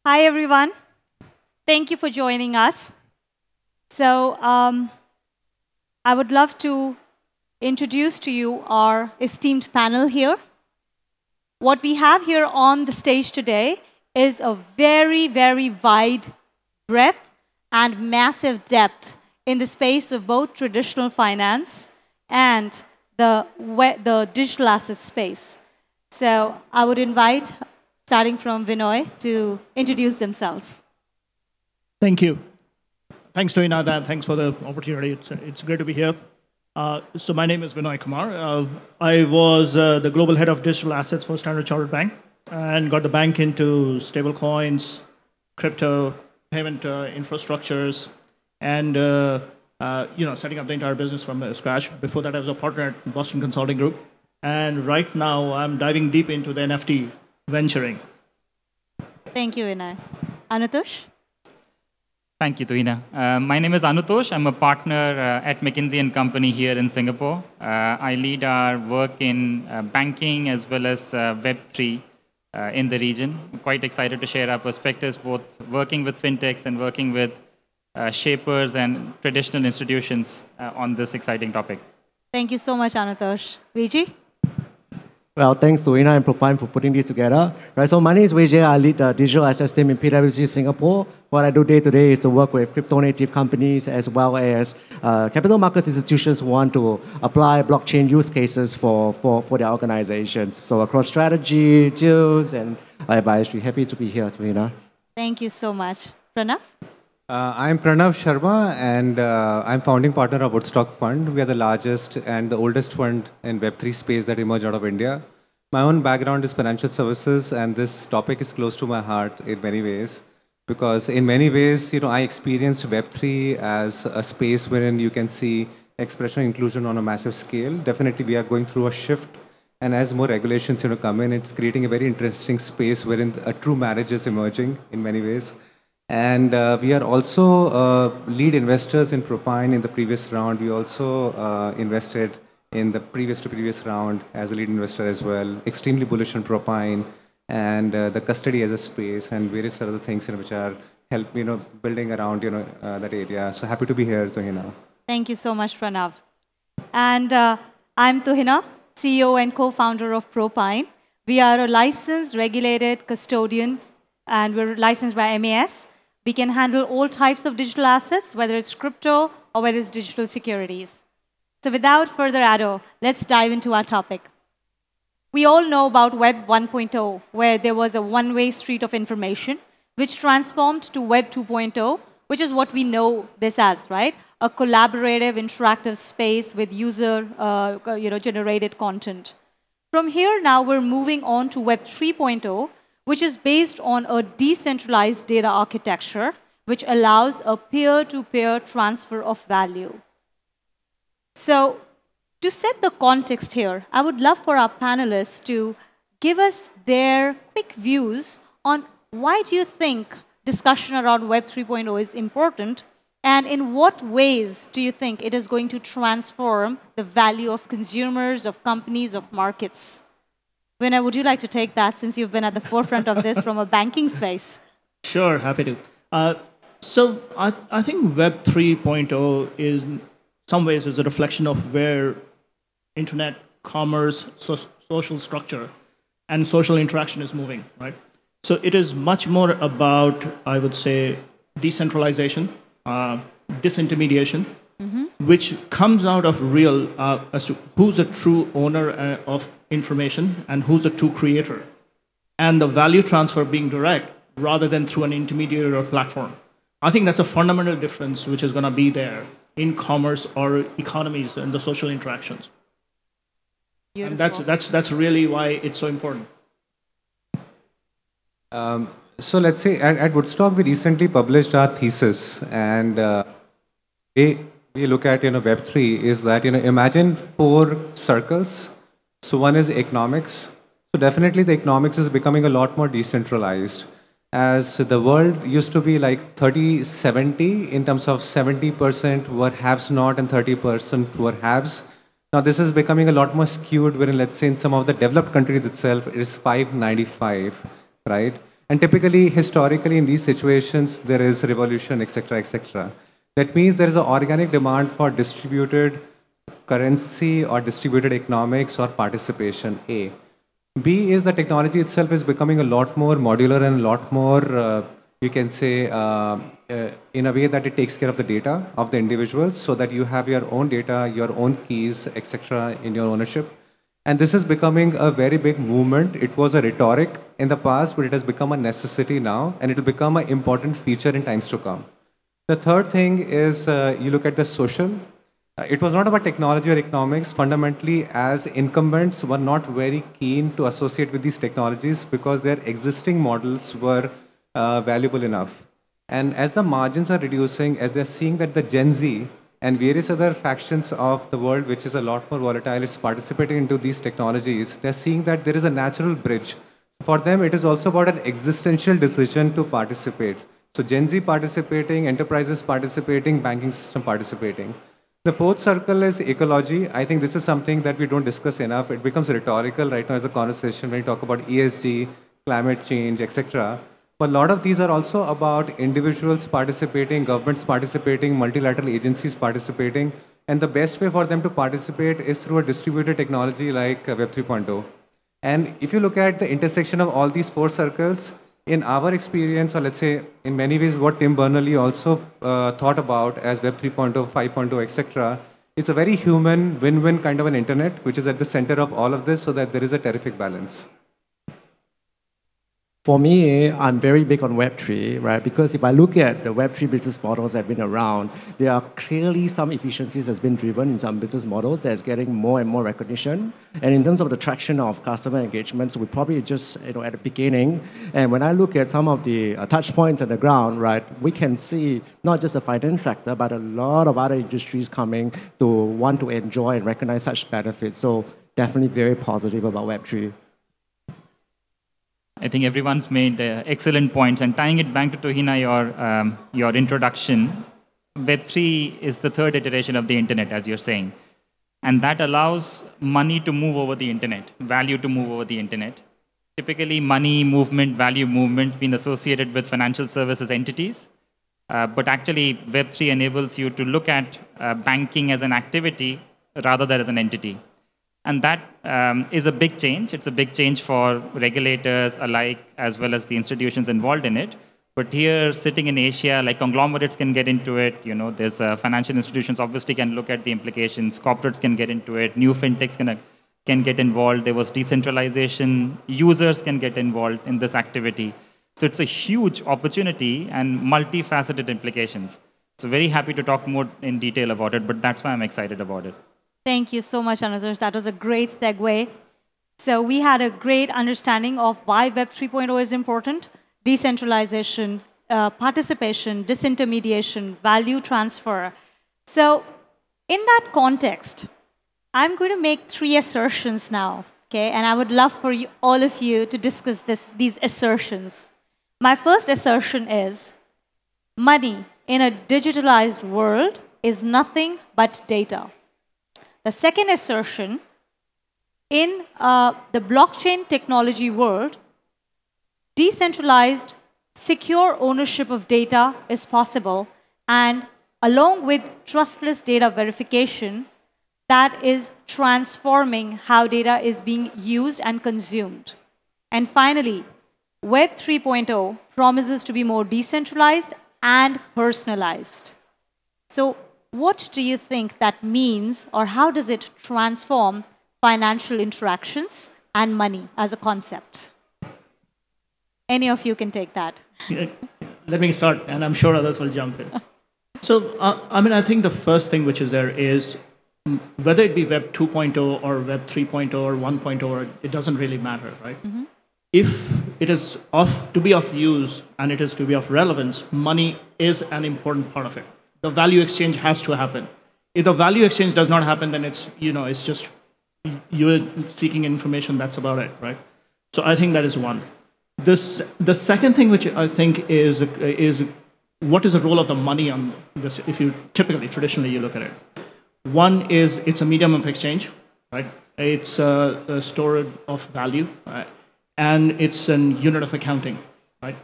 Hi, everyone. Thank you for joining us. So, I would love to introduce to you our esteemed panel here. What we have here on the stage today is a very, very wide breadth and massive depth in the space of both traditional finance and the digital asset space. So, I would invite, starting from Vinoy, to introduce themselves. Thank you. Thanks, Tuhina. Thanks for the opportunity. It's great to be here. So my name is Vinoy Kumar. I was the global head of digital assets for Standard Chartered Bank and got the bank into stablecoins, crypto, payment infrastructures, and setting up the entire business from scratch. Before that, I was a partner at Boston Consulting Group, and right now I'm diving deep into the NFT venturing. Thank you, Vinay. Anutosh? Thank you, Tuhina. My name is Anutosh. I'm a partner at McKinsey and Company here in Singapore. I lead our work in banking as well as Web3 in the region. I'm quite excited to share our perspectives, both working with fintechs and working with shapers and traditional institutions on this exciting topic. Thank you so much, Anutosh. Vijay? Well, thanks to Tuhina and Propine for putting this together. Right, so my name is Vijay. I lead the digital assets team in PwC Singapore. What I do day to day is to work with crypto-native companies as well as capital markets institutions who want to apply blockchain use cases for their organizations. So across strategy, deals, and advisory. Happy to be here, Tuhina. Thank you so much. Pranav? I'm Pranav Sharma, and I'm founding partner of Woodstock Fund. We are the largest and the oldest fund in Web3 space that emerged out of India. My own background is financial services, and this topic is close to my heart in many ways. Because in many ways, I experienced Web3 as a space wherein you can see expression inclusion on a massive scale. Definitely, we are going through a shift. And as more regulations come in, it's creating a very interesting space wherein a true marriage is emerging in many ways. And we are also lead investors in Propine in the previous round. We also invested in the previous round as a lead investor as well. Extremely bullish on Propine and the custody as a space and various other things which are building around that area. So happy to be here, Tuhina. Thank you so much, Pranav. And I'm Tuhina, CEO and co-founder of Propine. We are a licensed, regulated custodian, and we're licensed by MAS. We can handle all types of digital assets, whether it's crypto or whether it's digital securities. So without further ado, let's dive into our topic. We all know about Web 1.0, where there was a one-way street of information, which transformed to Web 2.0, which is what we know this as, right? A collaborative, interactive space with user-generated content. From here now, we're moving on to Web 3.0, which is based on a decentralized data architecture, which allows a peer-to-peer transfer of value. So to set the context here, I would love for our panelists to give us their quick views on why do you think discussion around Web 3.0 is important, and in what ways do you think it is going to transform the value of consumers, of companies, of markets? Vinay, would you like to take that since you've been at the forefront of this from a banking space? Sure, happy to. So I think Web 3.0 is, in some ways, is a reflection of where internet, commerce, social structure, and social interaction is moving, right? So it is much more about, I would say, decentralization, disintermediation, which comes out of real as to who's a true owner of information and who's a true creator. And the value transfer being direct rather than through an intermediary or platform. I think that's a fundamental difference which is going to be there in commerce or economies and the social interactions. Beautiful. And that's really why it's so important. So let's say at Woodstock, we recently published our thesis, and we look at Web3 is that imagine 4 circles. So one is economics. So definitely the economics is becoming a lot more decentralized. As the world used to be like 30-70 in terms of 70% were haves not and 30% were haves. Now this is becoming a lot more skewed wherein let's say in some of the developed countries itself it is 595, right? And typically, historically, in these situations, there is revolution, etc., etc. That means there is an organic demand for distributed currency or distributed economics or participation, A. B is the technology itself is becoming a lot more modular and a lot more, you can say, in a way that it takes care of the data of the individuals so that you have your own data, your own keys, etc. in your ownership. And this is becoming a very big movement. It was a rhetoric in the past, but it has become a necessity now, and it will become an important feature in times to come. The third thing is you look at the social. It was not about technology or economics. Fundamentally, as incumbents were not very keen to associate with these technologies because their existing models were valuable enough. And as the margins are reducing, as they're seeing that the Gen Z and various other factions of the world, which is a lot more volatile, is participating into these technologies, they're seeing that there is a natural bridge. For them, it is also about an existential decision to participate. So Gen Z participating, enterprises participating, banking system participating. The fourth circle is ecology. I think this is something that we don't discuss enough. It becomes rhetorical right now as a conversation when we talk about ESG, climate change, etc. But a lot of these are also about individuals participating, governments participating, multilateral agencies participating. And the best way for them to participate is through a distributed technology like Web 3.0. And if you look at the intersection of all these four circles, in our experience, or let's say in many ways what Tim Berners-Lee also thought about as Web 3.0, 5.0, etc., it's a very human win-win kind of an internet, which is at the center of all of this so that there is a terrific balance. For me, I'm very big on Web3, right? Because if I look at the Web3 business models that have been around, there are clearly some efficiencies that's been driven in some business models that's getting more and more recognition. And in terms of the traction of customer engagements, we're probably just at the beginning. And when I look at some of the touch points on the ground, right, we can see not just the finance sector, but a lot of other industries coming to want to enjoy and recognize such benefits. So definitely very positive about Web3. I think everyone's made excellent points. And tying it back to Tuhina, your introduction, Web3 is the third iteration of the internet, as you're saying. And that allows money to move over the internet, value to move over the internet. Typically, money movement, value movement being associated with financial services entities. But actually, Web3 enables you to look at banking as an activity rather than as an entity. And that is a big change. It's a big change for regulators alike, as well as the institutions involved in it. But here, sitting in Asia, like conglomerates can get into it. You know, there's financial institutions obviously can look at the implications. Corporates can get into it. New fintechs can get involved. There was decentralization. Users can get involved in this activity. So it's a huge opportunity and multifaceted implications. So very happy to talk more in detail about it, but that's why I'm excited about it. Thank you so much, Anutosh. That was a great segue. So we had a great understanding of why Web 3.0 is important: decentralization, participation, disintermediation, value transfer. So in that context, I'm going to make 3 assertions now, okay? And I would love for you, all of you to discuss these assertions. My first assertion is, money in a digitalized world is nothing but data. The second assertion, in the blockchain technology world, decentralized, secure ownership of data is possible, and along with trustless data verification, that is transforming how data is being used and consumed. And finally, Web 3.0 promises to be more decentralized and personalized. So what do you think that means, or how does it transform financial interactions and money as a concept? Any of you can take that. Let me start, and I'm sure others will jump in. So, I think the first thing which is there is, whether it be Web 2.0 or Web 3.0 or 1.0, it doesn't really matter, right? Mm-hmm. If it is to be of use and it is to be of relevance, money is an important part of it. The value exchange has to happen. If the value exchange does not happen, then it's just you're seeking information. That's about it, right? So I think that is one. The second thing, which I think is what is the role of the money on this? If you traditionally you look at it, one is it's a medium of exchange, right? It's a store of value, and it's a unit of accounting. right?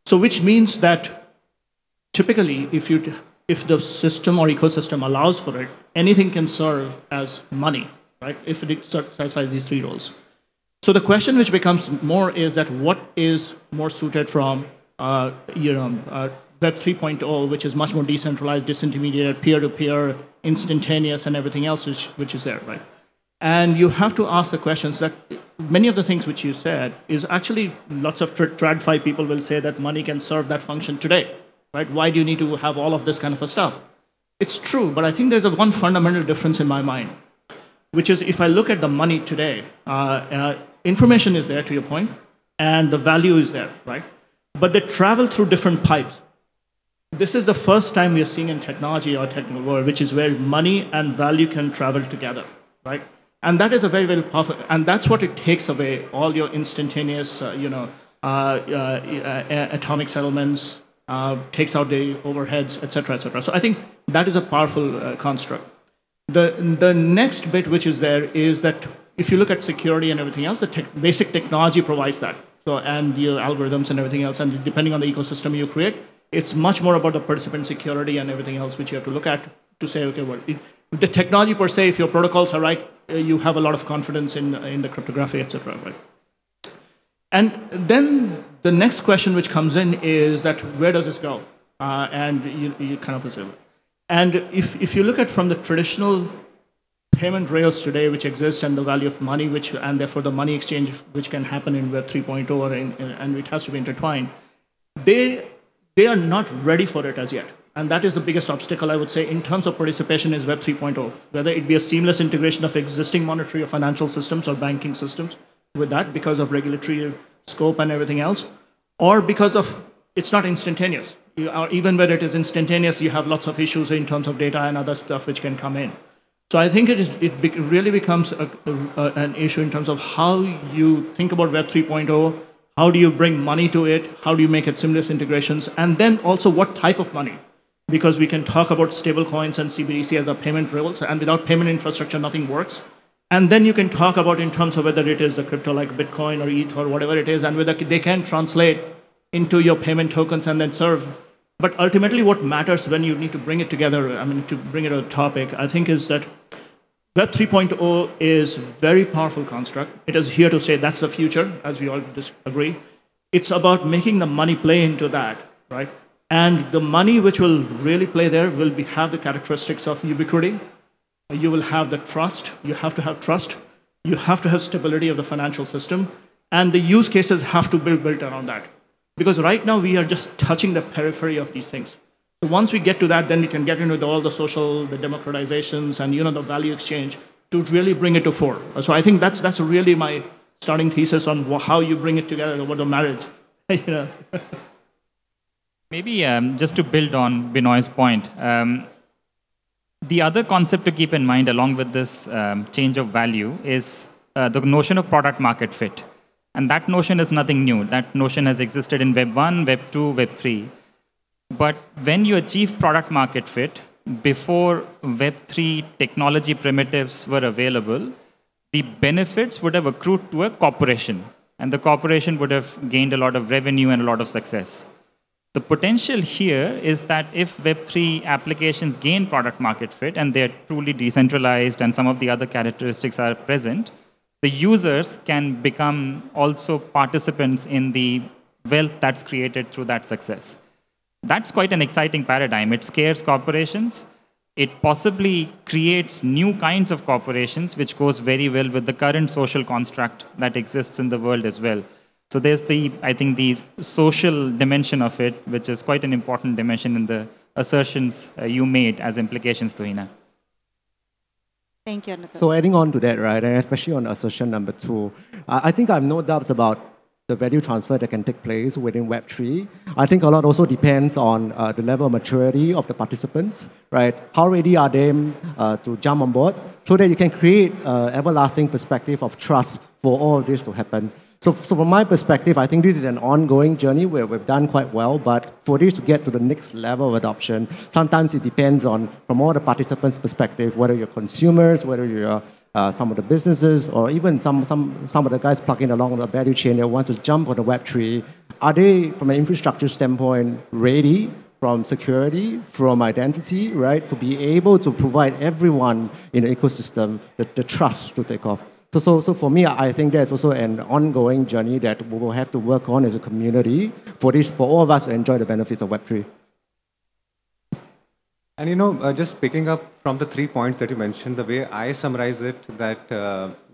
So which means that typically, if the system or ecosystem allows for it, anything can serve as money, right? If it satisfies these three roles. So the question which becomes more is that what is more suited from Web 3.0, which is much more decentralized, disintermediated, peer-to-peer, instantaneous, and everything else which is there, right? And you have to ask the questions that many of the things which you said is actually lots of TradFi people will say that money can serve that function today, right? Why do you need to have all of this kind of a stuff? It's true, but I think there's one fundamental difference in my mind, which is if I look at the money today, information is there, to your point, and the value is there, right? But they travel through different pipes. This is the first time we are seeing in technology or technical world, which is where money and value can travel together, right? And that is a very, very powerful, and that's what it takes away all your instantaneous, atomic settlements, takes out the overheads, et cetera, et cetera. So I think that is a powerful construct. The next bit which is there is that if you look at security and everything else, the basic technology provides that. So, and your algorithms and everything else, and depending on the ecosystem you create, it's much more about the participant security and everything else which you have to look at to say, okay, well, the technology per se, if your protocols are right, you have a lot of confidence in the cryptography, et cetera, right? And then the next question which comes in is that where does this go? And you kind of assume. And if you look at from the traditional payment rails today which exist and the value of money, and therefore the money exchange which can happen in Web 3.0 and it has to be intertwined, they are not ready for it as yet. And that is the biggest obstacle, I would say, in terms of participation is Web 3.0, whether it be a seamless integration of existing monetary or financial systems or banking systems with that because of regulatory scope and everything else, or because of it's not instantaneous. Or even when it is instantaneous, you have lots of issues in terms of data and other stuff which can come in. So I think it really becomes an issue in terms of how you think about Web 3.0, how do you bring money to it, how do you make it seamless integrations, and then also what type of money. Because we can talk about stable coins and CBDC as a payment rails, and without payment infrastructure, nothing works. And then you can talk about in terms of whether it is the crypto like Bitcoin or ETH or whatever it is, and whether they can translate into your payment tokens and then serve. But ultimately, what matters when you need to bring it together, I mean, to bring it to a topic, I think is that Web 3.0 is a very powerful construct. It is here to say that's the future, as we all agree. It's about making the money play into that, right? And the money which will really play there will have the characteristics of ubiquity. You will have the trust. You have to have trust. You have to have stability of the financial system. And the use cases have to be built around that. Because right now, we are just touching the periphery of these things. So once we get to that, then we can get into all the social, the democratizations, and the value exchange to really bring it to fore. So I think that's really my starting thesis on how you bring it together over the marriage. Maybe just to build on Vinoy's point, the other concept to keep in mind along with this change of value is the notion of product market fit. And that notion is nothing new. That notion has existed in Web 1, Web 2, Web 3. But when you achieve product market fit, before Web 3 technology primitives were available, the benefits would have accrued to a corporation. And the corporation would have gained a lot of revenue and a lot of success. The potential here is that if Web 3 applications gain product market fit and they're truly decentralized and some of the other characteristics are present, the users can become also participants in the wealth that's created through that success. That's quite an exciting paradigm. It scares corporations. It possibly creates new kinds of corporations, which goes very well with the current social construct that exists in the world as well. So there's I think the social dimension of it, which is quite an important dimension in the assertions you made as implications, Tuhina. Thank you, Anutosh. So adding on to that, right, and especially on assertion number 2, I think I have no doubts about the value transfer that can take place within Web3. I think a lot also depends on the level of maturity of the participants, right? How ready are they to jump on board so that you can create an everlasting perspective of trust for all of this to happen. So from my perspective, I think this is an ongoing journey where we've done quite well, but for this to get to the next level of adoption, sometimes it depends on, from all the participants' perspective, whether you're consumers, whether you're some of the businesses or even some of the guys plugging along the value chain that want to jump on the Web3, are they, from an infrastructure standpoint, ready from security, from identity, right, to be able to provide everyone in the ecosystem the trust to take off? So for me, I think that's also an ongoing journey that we will have to work on as a community for all of us to enjoy the benefits of Web3. And just picking up from the 3 points that you mentioned, the way I summarize it, that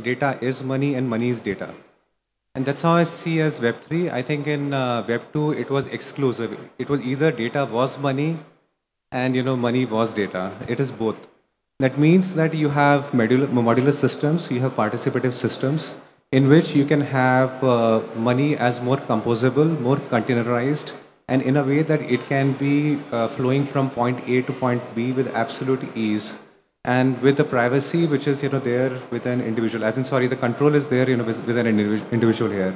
data is money and money is data. And that's how I see as Web3. I think in Web2, it was exclusive. It was either data was money and money was data. It is both. That means that you have modular systems, you have participative systems in which you can have money as more composable, more containerized, and in a way that it can be flowing from point A to point B with absolute ease. And with the privacy, which is there with an individual. The control is there with an individual here.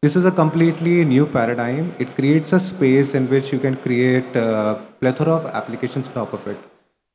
This is a completely new paradigm. It creates a space in which you can create a plethora of applications on top of it.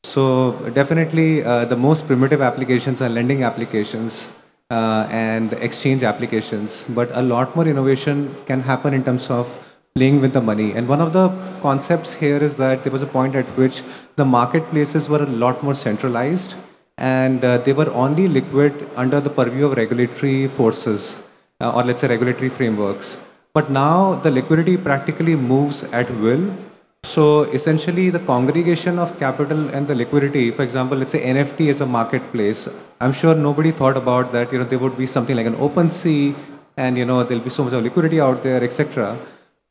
So definitely the most primitive applications are lending applications and exchange applications, but a lot more innovation can happen in terms of playing with the money. And one of the concepts here is that there was a point at which the marketplaces were a lot more centralized and they were only liquid under the purview of regulatory forces or let's say regulatory frameworks. But now the liquidity practically moves at will. So essentially the congregation of capital and the liquidity, for example, let's say NFT is a marketplace. I'm sure nobody thought about that, there would be something like an OpenSea and, there'll be so much of liquidity out there, etc.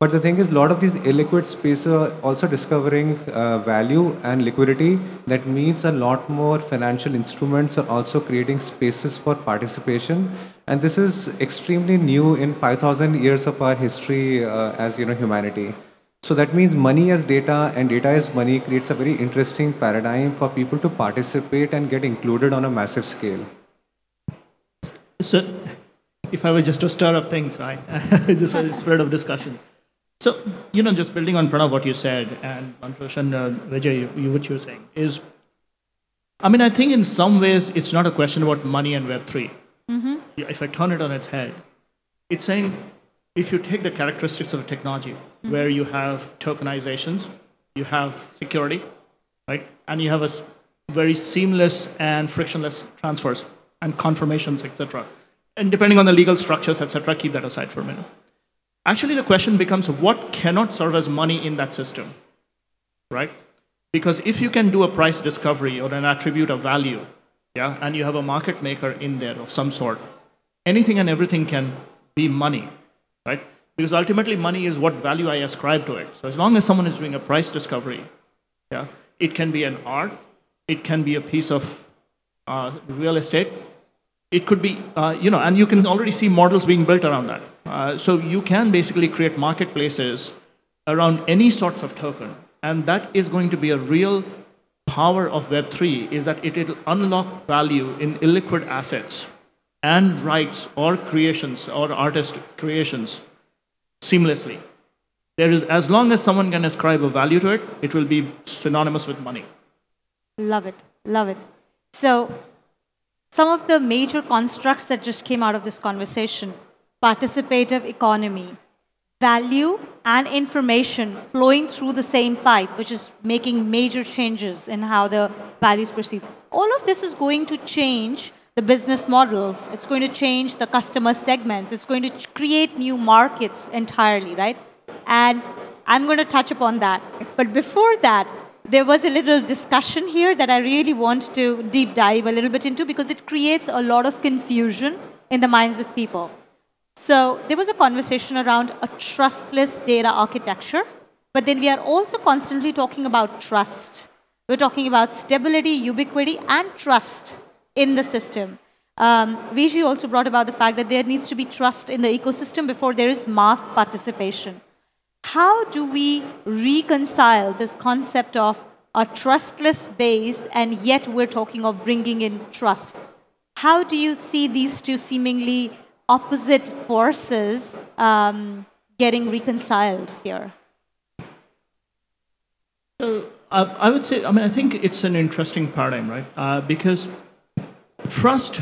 But the thing is, a lot of these illiquid spaces are also discovering value and liquidity. That means a lot more financial instruments are also creating spaces for participation. And this is extremely new in 5,000 years of our history as humanity. So that means money as data and data as money creates a very interesting paradigm for people to participate and get included on a massive scale. So if I were just to stir up things, right, just a spirit of discussion. So, just building on Pranav, what you said, and Anutosh and Vijay, what you were saying, is, I think in some ways it's not a question about money and Web3. Mm-hmm. If I turn it on its head, it's saying, if you take the characteristics of a technology, mm-hmm. where you have tokenizations, you have security, right, and you have a very seamless and frictionless transfers and confirmations, etc. And depending on the legal structures, etc., keep that aside for a minute. Actually, the question becomes, what cannot serve as money in that system, right? Because if you can do a price discovery or an attribute of value, yeah, and you have a market maker in there of some sort, anything and everything can be money, right? Because ultimately, money is what value I ascribe to it. So as long as someone is doing a price discovery, yeah, it can be an art, it can be a piece of real estate, it could be, and you can already see models being built around that. So you can basically create marketplaces around any sorts of token. And that is going to be a real power of Web3, is that it will unlock value in illiquid assets and rights or creations or artist creations seamlessly. There is, as long as someone can ascribe a value to it, it will be synonymous with money. Love it, love it. So, some of the major constructs that just came out of this conversation: participative economy, value and information flowing through the same pipe, which is making major changes in how the value is perceived. All of this is going to change the business models. It's going to change the customer segments. It's going to create new markets entirely, right? And I'm going to touch upon that. But before that, there was a little discussion here that I really want to deep dive a little bit into, because it creates a lot of confusion in the minds of people. So there was a conversation around a trustless data architecture, but then we are also constantly talking about trust. We're talking about stability, ubiquity, and trust in the system. Vijay also brought about the fact that there needs to be trust in the ecosystem before there is mass participation. How do we reconcile this concept of a trustless base, and yet we're talking of bringing in trust? How do you see these two seemingly opposite forces getting reconciled here? So I would say, I think it's an interesting paradigm, right? Because trust,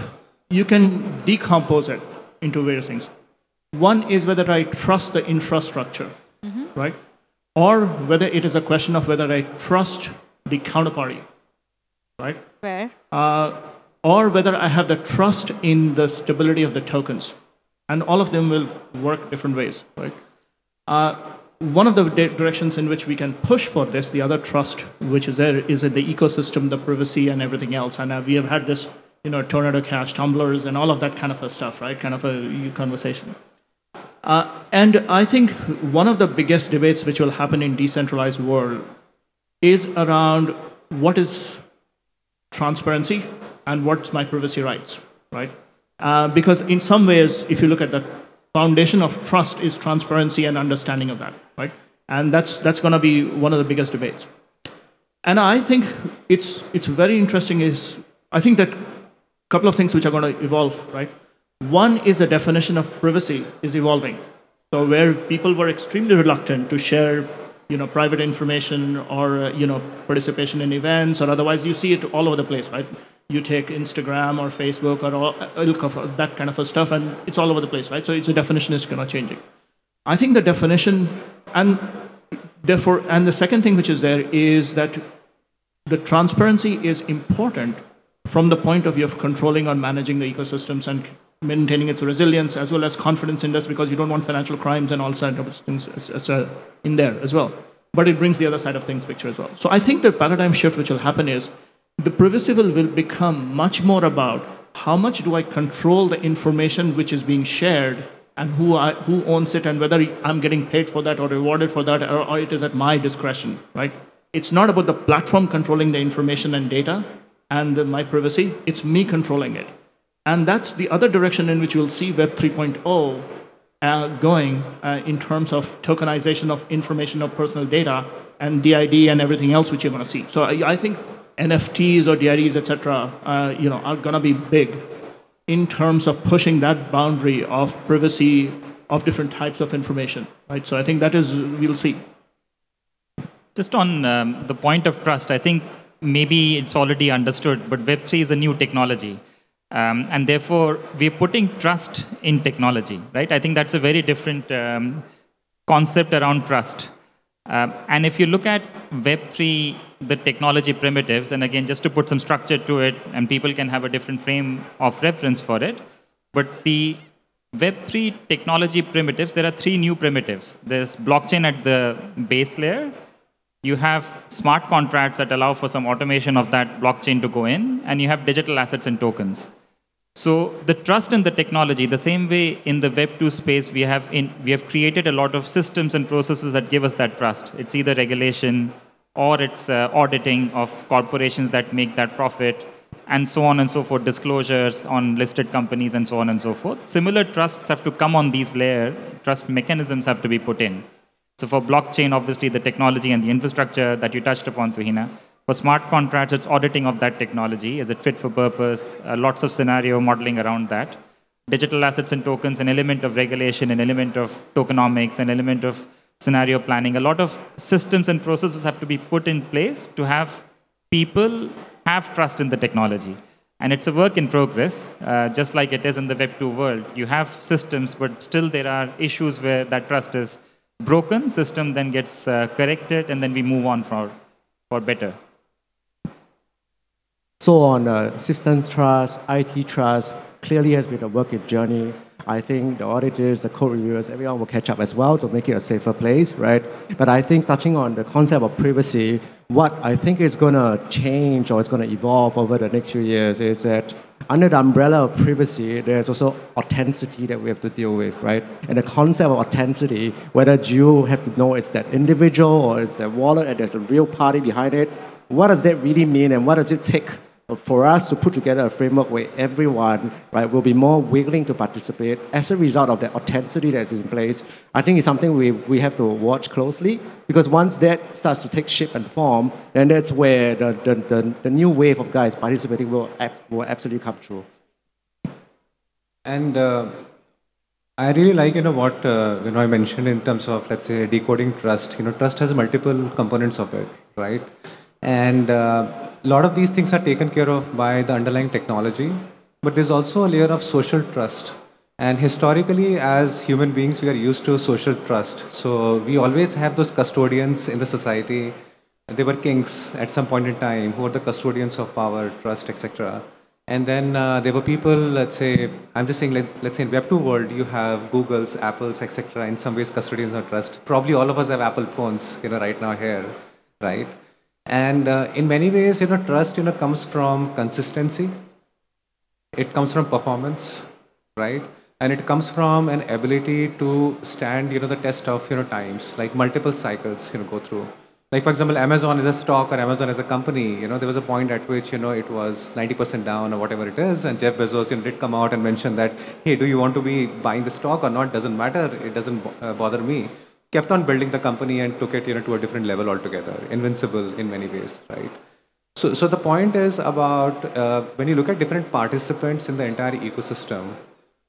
you can decompose it into various things. One is whether I trust the infrastructure, right? Or whether it is a question of whether I trust the counterparty, right? Where? Or whether I have the trust in the stability of the tokens. And all of them will work different ways, right? One of the directions in which we can push for this, the other trust which is there, is in the ecosystem, the privacy, and everything else. And we have had this, Tornado Cash, tumblers, and all of that kind of a stuff, right? Kind of a conversation. And I think one of the biggest debates which will happen in decentralized world is around what is transparency and what's my privacy rights, right? Because in some ways, if you look at the foundation of trust is transparency and understanding of that, right? And that's going to be one of the biggest debates. And I think it's very interesting is, I think that a couple of things which are going to evolve, right? One is the definition of privacy is evolving. So where people were extremely reluctant to share, private information or, participation in events or otherwise, you see it all over the place, right? You take Instagram or Facebook or that kind of a stuff, and it's all over the place, right? So its definition is going to change it. I think the definition, and therefore, and the second thing which is there is that the transparency is important from the point of view of controlling or managing the ecosystems and maintaining its resilience as well as confidence in this, because you don't want financial crimes and all sorts of things in there as well. But it brings the other side of things picture as well. So I think the paradigm shift which will happen is the privacy will become much more about how much do I control the information which is being shared and who owns it and whether I'm getting paid for that or rewarded for that or it is at my discretion, right? It's not about the platform controlling the information and data and my privacy, it's me controlling it. And that's the other direction in which we'll see Web 3.0 going in terms of tokenization of information of personal data and DID and everything else which you're going to see. So I think NFTs or DIDs, etc., are going to be big in terms of pushing that boundary of privacy of different types of information, right? So I think that is, we'll see. Just on the point of trust, I think maybe it's already understood, but Web3 is a new technology. And therefore, we're putting trust in technology, right? I think that's a very different concept around trust. And if you look at Web3, the technology primitives, and again, just to put some structure to it, and people can have a different frame of reference for it, but the Web3 technology primitives, there are 3 new primitives. There's blockchain at the base layer. You have smart contracts that allow for some automation of that blockchain to go in, and you have digital assets and tokens. So the trust in the technology, the same way in the Web2 space, we have created a lot of systems and processes that give us that trust. It's either regulation or it's auditing of corporations that make that profit, and so on and so forth, disclosures on listed companies and so on and so forth. Similar trusts have to come on these layers. Trust mechanisms have to be put in. So for blockchain, obviously, the technology and the infrastructure that you touched upon, Tuhina. For smart contracts, it's auditing of that technology. Is it fit for purpose? Lots of scenario modeling around that. Digital assets and tokens, an element of regulation, an element of tokenomics, an element of scenario planning. A lot of systems and processes have to be put in place to have people have trust in the technology. And it's a work in progress, just like it is in the Web2 world. You have systems, but still there are issues where that trust is broken. System then gets corrected, and then we move on for better. So on systems trust, IT trust, clearly has been a working journey. I think the auditors, the code reviewers, everyone will catch up as well to make it a safer place, right? But I think touching on the concept of privacy, what I think is going to change or is going to evolve over the next few years is that under the umbrella of privacy, there's also authenticity that we have to deal with, right? And the concept of authenticity, whether you have to know it's that individual or it's that wallet and there's a real party behind it, what does that really mean and what does it take for us to put together a framework where everyone, right, will be more willing to participate as a result of that authenticity that's in place? I think it's something we have to watch closely, because once that starts to take shape and form, then that's where the new wave of guys participating will absolutely come true. And I really like what Vinoy mentioned in terms of, let's say, decoding trust. Trust has multiple components of it, right? And a lot of these things are taken care of by the underlying technology. but there's also a layer of social trust. And historically, as human beings, we are used to social trust. So we always have those custodians in the society. They were kings at some point in time who were the custodians of power, trust, etc. And then there were people, let's say, I'm just saying, let's say in Web 2 world, you have Googles, Apples, etc. In some ways, custodians of trust. Probably all of us have Apple phones, right now here, right? And in many ways, trust, comes from consistency. It comes from performance, right? And it comes from an ability to stand, the test of, times, like multiple cycles, go through. Like, for example, Amazon is a stock or Amazon as a company, there was a point at which, it was 90% down or whatever it is. And Jeff Bezos, did come out and mention that, hey, do you want to be buying the stock or not? Doesn't matter. It doesn't bother me. Kept on building the company and took it, to a different level altogether. Invincible in many ways, right? So the point is about when you look at different participants in the entire ecosystem.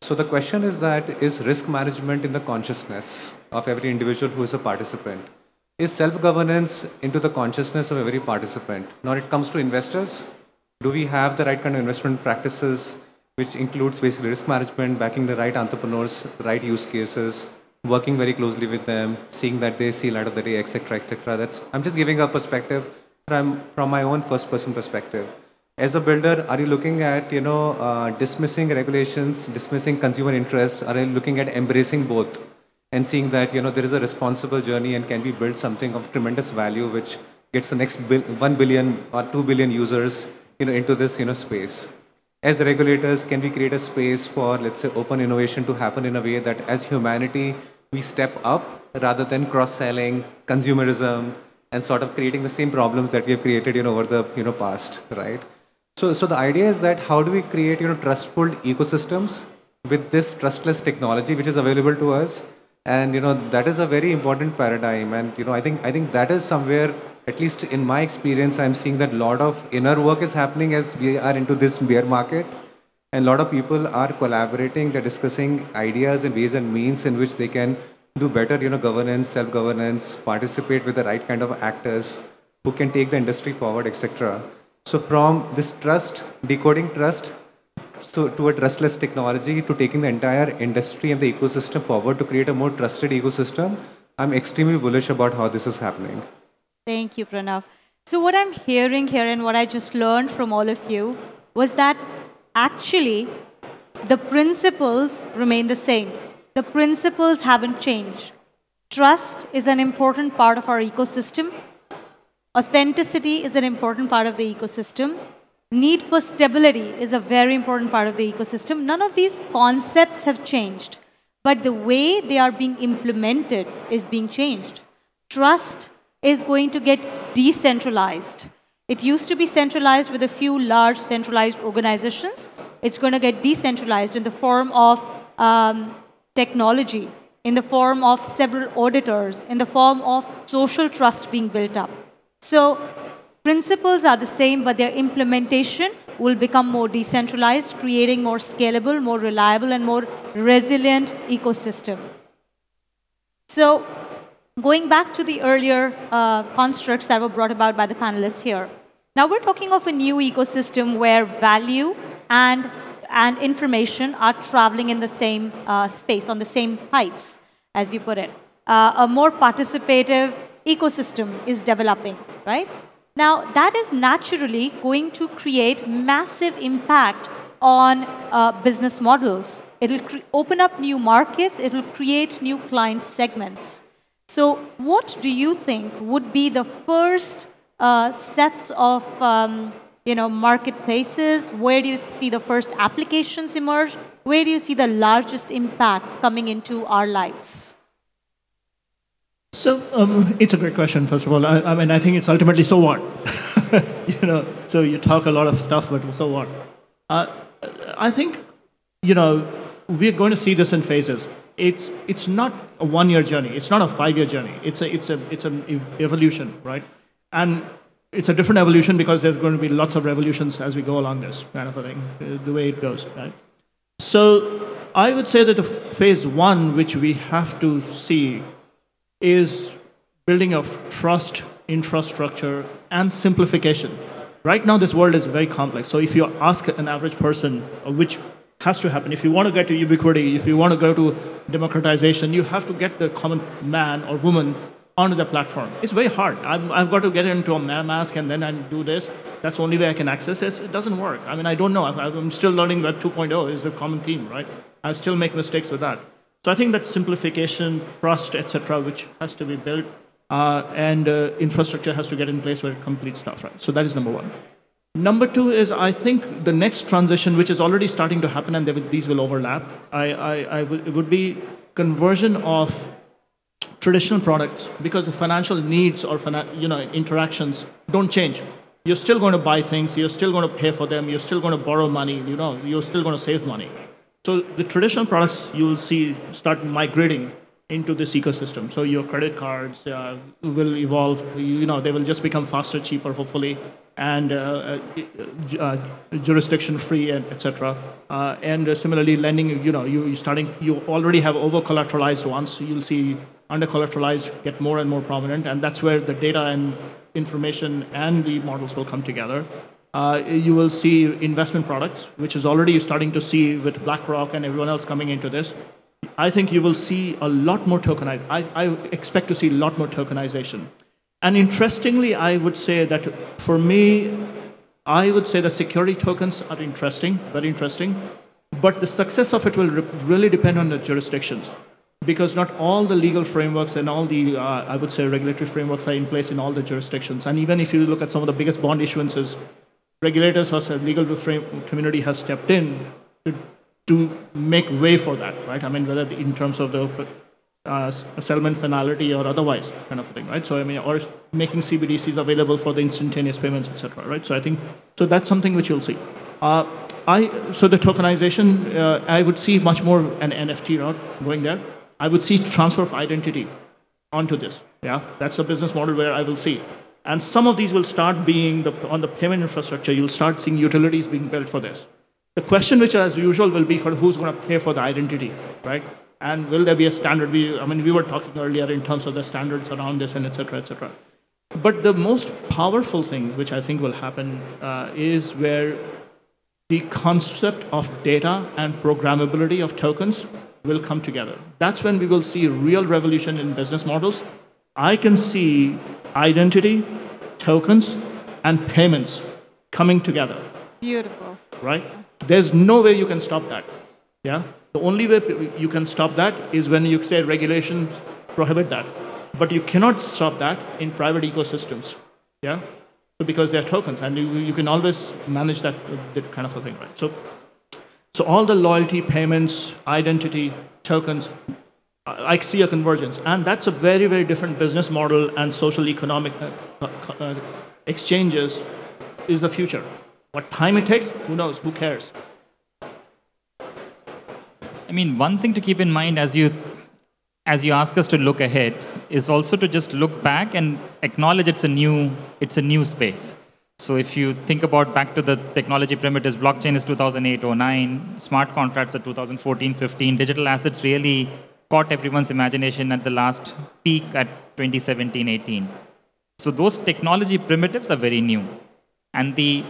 So the question is that, is risk management in the consciousness of every individual who is a participant? Is self-governance into the consciousness of every participant? Now it comes to investors. Do we have the right kind of investment practices, which includes basically risk management, backing the right entrepreneurs, right use cases, working very closely with them, seeing that they see light of the day, etc., etc. I'm just giving a perspective from my own first-person perspective. As a builder, are you looking at, dismissing regulations, dismissing consumer interest? Are you looking at embracing both and seeing that, there is a responsible journey and can we build something of tremendous value which gets the next 1 billion or 2 billion users, into this, space? As regulators, can we create a space for, let's say, open innovation to happen in a way that as humanity, we step up rather than cross-selling, consumerism, and sort of creating the same problems that we have created, over the, past, right? So the idea is that how do we create, trustful ecosystems with this trustless technology which is available to us? And, that is a very important paradigm. And, I think that is somewhere, at least in my experience, I'm seeing that a lot of inner work is happening as we are into this bear market. And a lot of people are collaborating, they're discussing ideas and ways and means in which they can do better, governance, self-governance, participate with the right kind of actors who can take the industry forward, etc. So from this trust, decoding trust, so to a trustless technology, to taking the entire industry and the ecosystem forward to create a more trusted ecosystem, I'm extremely bullish about how this is happening. Thank you, Pranav. So what I'm hearing here and what I just learned from all of you was that actually the principles remain the same. The principles haven't changed. Trust is an important part of our ecosystem. Authenticity is an important part of the ecosystem. Need for stability is a very important part of the ecosystem. None of these concepts have changed, but the way they are being implemented is being changed. Trust is going to get decentralized. It used to be centralized with a few large centralized organizations. It's going to get decentralized in the form of technology, in the form of several auditors, in the form of social trust being built up. So principles are the same, but their implementation will become more decentralized, creating more scalable, more reliable, and more resilient ecosystem. So going back to the earlier constructs that were brought about by the panelists here, now we're talking of a new ecosystem where value and information are traveling in the same space, on the same pipes, as you put it. A more participative ecosystem is developing, right? Now, that is naturally going to create massive impact on business models. It'll open up new markets. It'll create new client segments. So what do you think would be the first sets of marketplaces? Where do you see the first applications emerge? Where do you see the largest impact coming into our lives? So it's a great question, first of all. I mean, I think it's ultimately so what? So you talk a lot of stuff, but so what? I think, we're going to see this in phases. It's not a one-year journey. It's not a 5-year journey. It's an evolution, right? And it's a different evolution because there's going to be lots of revolutions as we go along this kind of a thing, the way it goes, right? So I would say that the phase one, which we have to see, is building of trust, infrastructure, and simplification. Right now, this world is very complex. So if you ask an average person, which has to happen, if you want to get to ubiquity, if you want to go to democratization, you have to get the common man or woman onto the platform. It's very hard. I've got to get into a mask and then I do this. That's the only way I can access this. It doesn't work. I mean, I don't know. I'm still learning Web 2.0 is a common theme, right? I still make mistakes with that. So I think that simplification, trust, etc., which has to be built, and infrastructure has to get in place where it completes stuff, right? So that is number one. Number two is, I think the next transition, which is already starting to happen, and these will overlap, it would be conversion of traditional products, because the financial needs or interactions don't change. You're still going to buy things, you're still going to pay for them, you're still going to borrow money, you're still going to save money. So the traditional products you will see start migrating into this ecosystem. So your credit cards will evolve, they will just become faster, cheaper, hopefully, and jurisdiction-free, etc. And similarly, lending, you already have over-collateralized ones. So you'll see under-collateralized get more and more prominent, and that's where the data and information and the models will come together. You will see investment products, which is already starting to see with BlackRock and everyone else coming into this. I think you will see a lot more tokenized. I expect to see a lot more tokenization. And interestingly, I would say that for me, I would say the security tokens are interesting, very interesting. But the success of it will really depend on the jurisdictions, because not all the legal frameworks and all the, I would say, regulatory frameworks are in place in all the jurisdictions. And even if you look at some of the biggest bond issuances, regulators or the legal community has stepped in to make way for that, right? I mean, whether in terms of the settlement finality or otherwise kind of thing, right? So I mean, or making CBDCs available for the instantaneous payments, etc., right? So I think, so that's something which you'll see. So the tokenization, I would see much more an NFT route going there. I would see transfer of identity onto this, yeah? That's a business model where I will see. And some of these will start being, on the payment infrastructure, you'll start seeing utilities being built for this. The question, which as usual will be for who's going to pay for the identity, right? And will there be a standard? I mean, we were talking earlier in terms of the standards around this and et cetera, et cetera. But the most powerful thing, which I think will happen, is where the concept of data and programmability of tokens will come together. That's when we will see a real revolution in business models. I can see identity, tokens, and payments coming together. Beautiful. Right? There's no way you can stop that. Yeah? The only way you can stop that is when you say regulations prohibit that. But you cannot stop that in private ecosystems. Yeah? Because they're tokens, and you can always manage that kind of a thing, right? So all the loyalty, payments, identity, tokens, I see a convergence. And that's a very, very different business model, and social economic exchanges is the future. What time it takes, who knows, who cares? I mean, one thing to keep in mind as you ask us to look ahead is also to just look back and acknowledge it's a new space. So if you think about back to the technology primitives, blockchain is 2008-09, smart contracts are 2014-15, digital assets really caught everyone's imagination at the last peak at 2017-18. So those technology primitives are very new. And the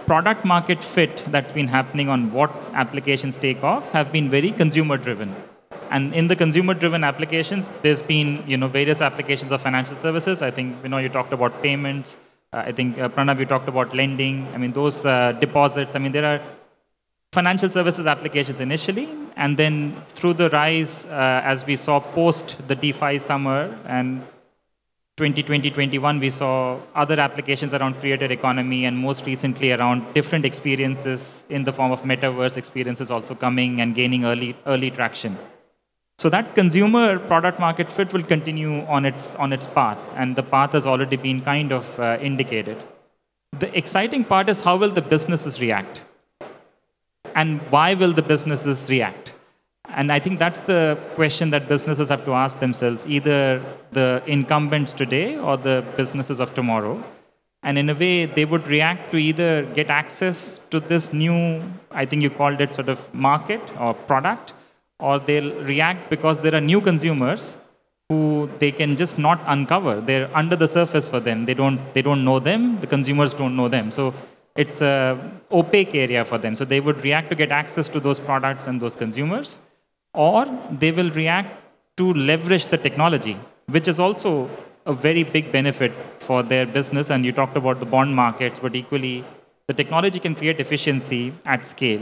product market fit that's been happening on what applications take off have been very consumer driven. And in the consumer driven applications, there's been various applications of financial services. I think you talked about payments. I think Pranav, you talked about lending. I mean, those deposits. I mean, there are financial services applications initially, and then through the rise, as we saw post the DeFi summer and 2020-21, we saw other applications around creator economy, and most recently around different experiences in the form of metaverse experiences also coming and gaining early traction. So that consumer product market fit will continue on its path, and the path has already been kind of indicated. The exciting part is how will the businesses react, and why will the businesses react? And I think that's the question that businesses have to ask themselves, either the incumbents today or the businesses of tomorrow. And in a way, they would react to either get access to this new, I think you called it sort of market or product, or they'll react because there are new consumers who they can just not uncover. They're under the surface for them. They don't know them. The consumers don't know them. So it's a opaque area for them. So they would react to get access to those products and those consumers, or they will react to leverage the technology, which is also a very big benefit for their business. And you talked about the bond markets, but equally, the technology can create efficiency at scale.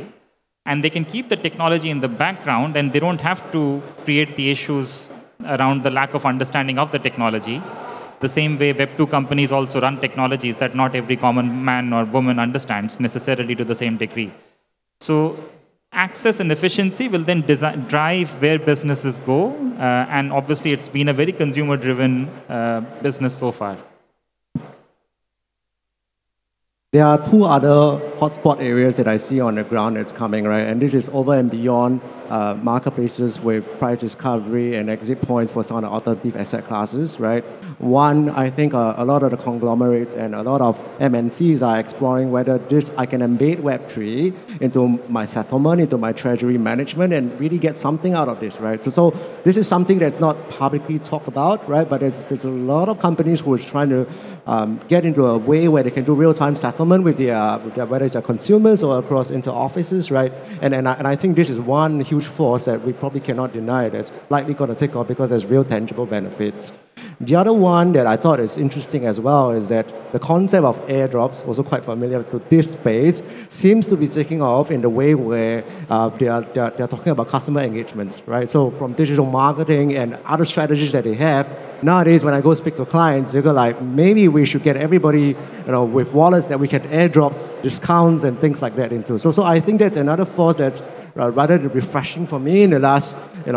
And they can keep the technology in the background, and they don't have to create the issues around the lack of understanding of the technology. The same way Web2 companies also run technologies that not every common man or woman understands necessarily to the same degree. So access and efficiency will then drive where businesses go. And obviously, it's been a very consumer-driven business so far. There are two other hotspot areas that I see on the ground that's coming, right? And this is over and beyond marketplaces with price discovery and exit points for some of the alternative asset classes, right? One, I think a lot of the conglomerates and a lot of MNCs are exploring whether I can embed Web3 into my settlement, into my treasury management, and really get something out of this, right? So this is something that's not publicly talked about, right? But there's a lot of companies who is trying to get into a way where they can do real-time settlement with their whether it's their consumers or across into offices, right? And I think this is one huge force that we probably cannot deny that's likely going to take off because there's real tangible benefits. The other one that I thought is interesting as well is that the concept of airdrops, also quite familiar to this space, seems to be taking off in the way where they're talking about customer engagements, right? So from digital marketing and other strategies that they have, nowadays when I go speak to clients, they go like, maybe we should get everybody, with wallets that we can airdrops, discounts and things like that into. So I think that's another force that's rather refreshing for me in the last 2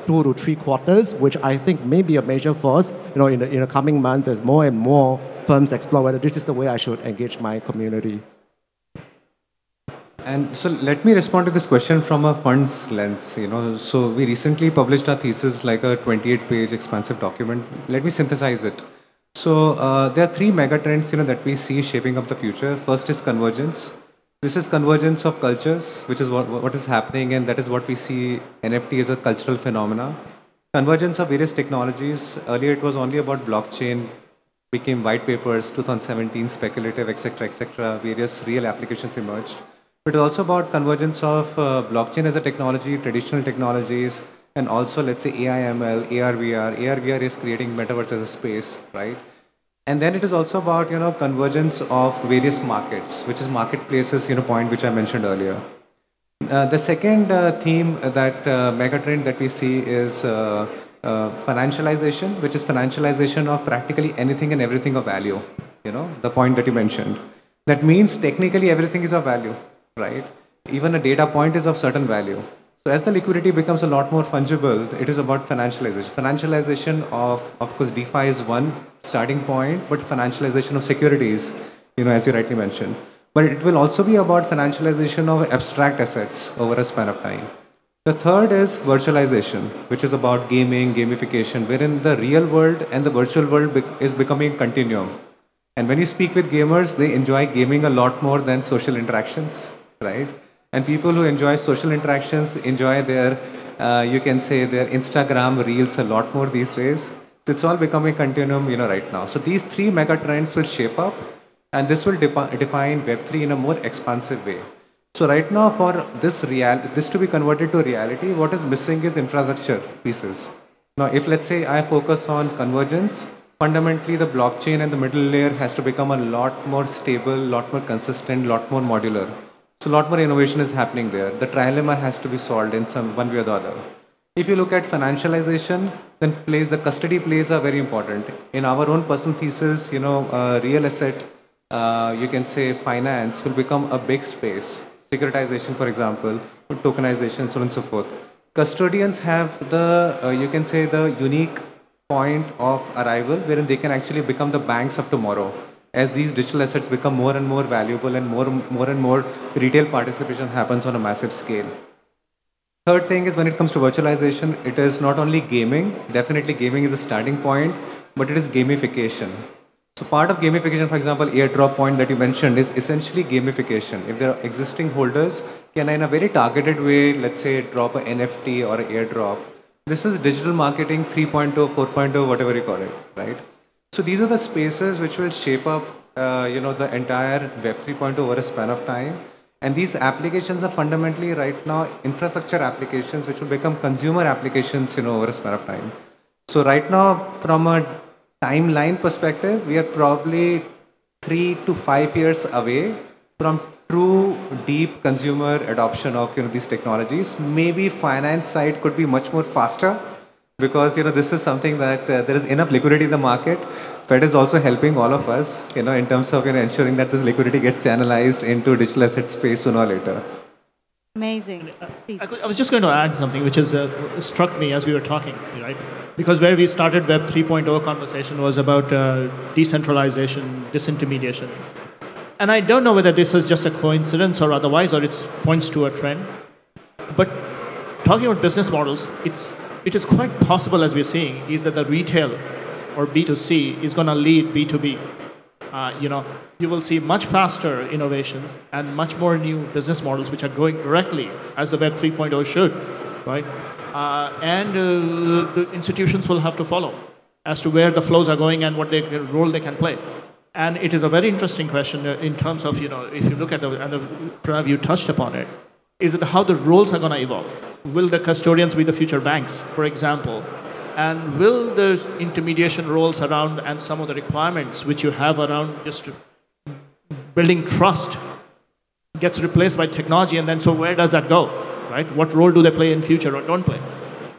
to 3 quarters, which I think may be a major force in the coming months as more and more firms explore whether this is the way I should engage my community. And so let me respond to this question from a fund's lens. So we recently published our thesis, like a 28-page expansive document. Let me synthesize it. So there are 3 mega trends that we see shaping up the future. First is convergence. This is convergence of cultures, which is what is happening, and that is what we see NFT as a cultural phenomena. Convergence of various technologies. Earlier it was only about blockchain, became white papers, 2017, speculative, etc. Various real applications emerged. But also about convergence of blockchain as a technology, traditional technologies, and also, let's say, AI, ML, AR, VR. AR, VR is creating metaverse as a space, right? And then it is also about, convergence of various markets, which is marketplaces, point which I mentioned earlier. The second theme that megatrend that we see is financialization, which is financialization of practically anything and everything of value, the point that you mentioned. That means technically everything is of value, right? Even a data point is of certain value. So as the liquidity becomes a lot more fungible, it is about financialization. Financialization of course, DeFi is one starting point, but financialization of securities, as you rightly mentioned. But it will also be about financialization of abstract assets over a span of time. The third is virtualization, which is about gaming, gamification, wherein the real world and the virtual world is becoming a continuum. And when you speak with gamers, they enjoy gaming a lot more than social interactions, right? And people who enjoy social interactions enjoy their, you can say, their Instagram reels a lot more these days. So it's all becoming a continuum, right now. So these 3 mega trends will shape up, and this will define Web3 in a more expansive way. So right now, for this to be converted to reality, what is missing is infrastructure pieces. Now, if let's say I focus on convergence, fundamentally the blockchain and the middle layer has to become a lot more stable, lot more consistent, lot more modular. So a lot more innovation is happening there. The trilemma has to be solved in one way or the other. If you look at financialization, then the custody plays are very important. In our own personal thesis, real asset, you can say finance will become a big space. Securitization, for example, tokenization, so on and so forth. Custodians have the, you can say, the unique point of arrival wherein they can actually become the banks of tomorrow. As these digital assets become more and more valuable and more and more retail participation happens on a massive scale. Third thing is when it comes to virtualization, it is not only gaming, definitely gaming is a starting point, but it is gamification. So part of gamification, for example, airdrop point that you mentioned is essentially gamification. If there are existing holders, can I in a very targeted way, let's say drop an NFT or an airdrop, This is digital marketing 3.0, 4.0, whatever you call it, right? So these are the spaces which will shape up, the entire Web 3.0 over a span of time. And these applications are fundamentally right now infrastructure applications which will become consumer applications, over a span of time. So right now, from a timeline perspective, we are probably 3 to 5 years away from true deep consumer adoption of these technologies. Maybe finance side could be much more faster because this is something that there is enough liquidity in the market. Fed is also helping all of us in terms of ensuring that this liquidity gets channelized into digital asset space sooner or later. Amazing. I was just going to add something which has struck me as we were talking, right? Because where we started Web 3.0 conversation was about decentralization, disintermediation. And I don't know whether this is just a coincidence or otherwise, or it points to a trend. But talking about business models, it is quite possible, as we're seeing, is that the retail or B2C is going to lead B2B. You will see much faster innovations and much more new business models which are going directly as the Web 3.0 should, right? The institutions will have to follow as to where the flows are going and what role they can play. And it is a very interesting question in terms of, if you look at Pranav, you touched upon it, is it how the roles are going to evolve? Will the custodians be the future banks, for example? And will the intermediation roles around and some of the requirements which you have around just building trust gets replaced by technology, and then so where does that go, right? What role do they play in future or don't play?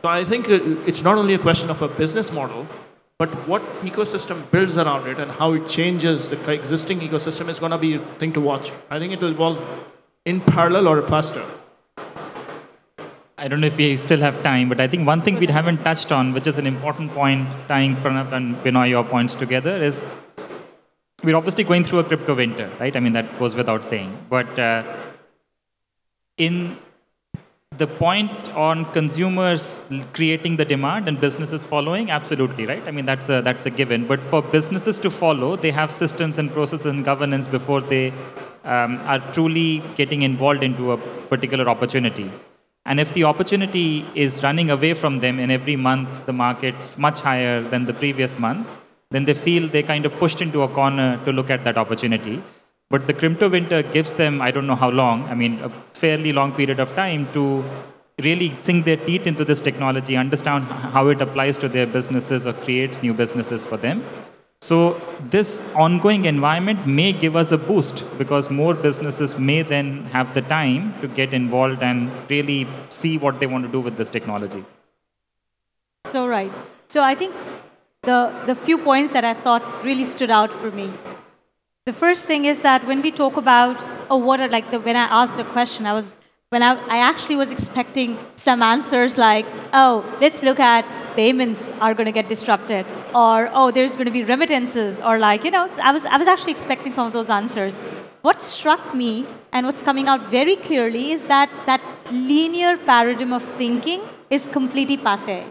So I think it's not only a question of a business model, but what ecosystem builds around it and how it changes the existing ecosystem is going to be a thing to watch. I think it will evolve in parallel or faster. I don't know if we still have time, but I think one thing we haven't touched on, which is an important point, tying Pranav and Vinoy, your points together, is we're obviously going through a crypto winter, right? I mean, that goes without saying. But in the point on consumers creating the demand and businesses following, absolutely, right? I mean, that's a given. But for businesses to follow, they have systems and processes and governance before they are truly getting involved into a particular opportunity. And if the opportunity is running away from them and every month the market's much higher than the previous month, then they feel they kind of pushed into a corner to look at that opportunity. But the crypto winter gives them, I don't know how long, I mean, a fairly long period of time to really sink their teeth into this technology, understand how it applies to their businesses or creates new businesses for them. So this ongoing environment may give us a boost because more businesses may then have the time to get involved and really see what they want to do with this technology. So right. So I think the few points that I thought really stood out for me. The first thing is that when we talk about, when I asked the question, I actually was expecting some answers like, let's look at payments are going to get disrupted, or there's going to be remittances, or I was actually expecting some of those answers. What struck me and what's coming out very clearly is that linear paradigm of thinking is completely passé.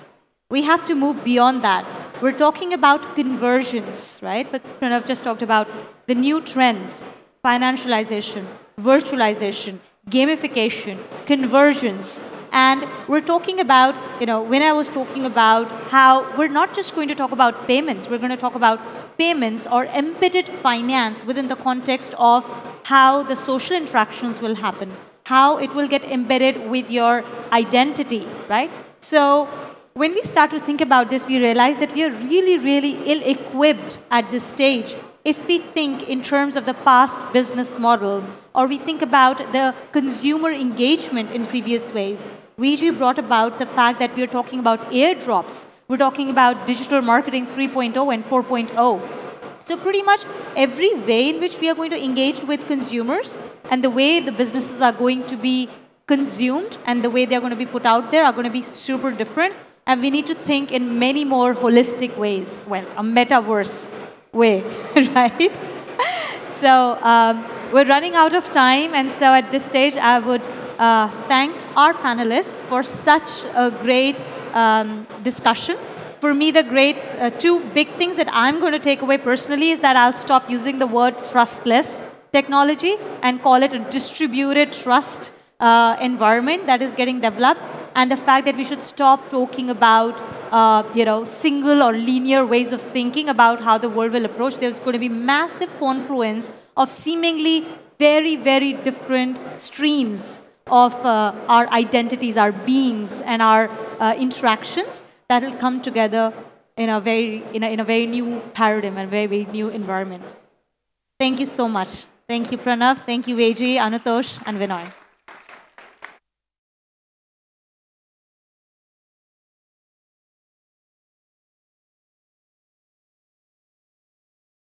We have to move beyond that. We're talking about convergence, right? But Pranav just talked about the new trends, financialization, virtualization, gamification, convergence. And we're talking about, when I was talking about how we're not just going to talk about payments, we're going to talk about payments or embedded finance within the context of how the social interactions will happen, how it will get embedded with your identity, right? So when we start to think about this, we realize that we are really, really ill-equipped at this stage if we think in terms of the past business models, or we think about the consumer engagement in previous ways. VG brought about the fact that we are talking about airdrops. We're talking about digital marketing 3.0 and 4.0. So pretty much every way in which we are going to engage with consumers and the way the businesses are going to be consumed and the way they're going to be put out there are going to be super different. And we need to think in many more holistic ways. Well, a metaverse way, right? So we're running out of time. And so at this stage, I would thank our panelists for such a great discussion. For me, the great two big things that I'm going to take away personally is that I'll stop using the word trustless technology and call it a distributed trust environment that is getting developed. and the fact that we should stop talking about single or linear ways of thinking about how the world will approach. There's going to be massive confluence of seemingly very, very different streams of our identities, our beings, and our interactions that will come together in a very new paradigm and very, very new environment. Thank you so much. Thank you, Pranav. Thank you, Banerjee, Anutosh, and Vinoy.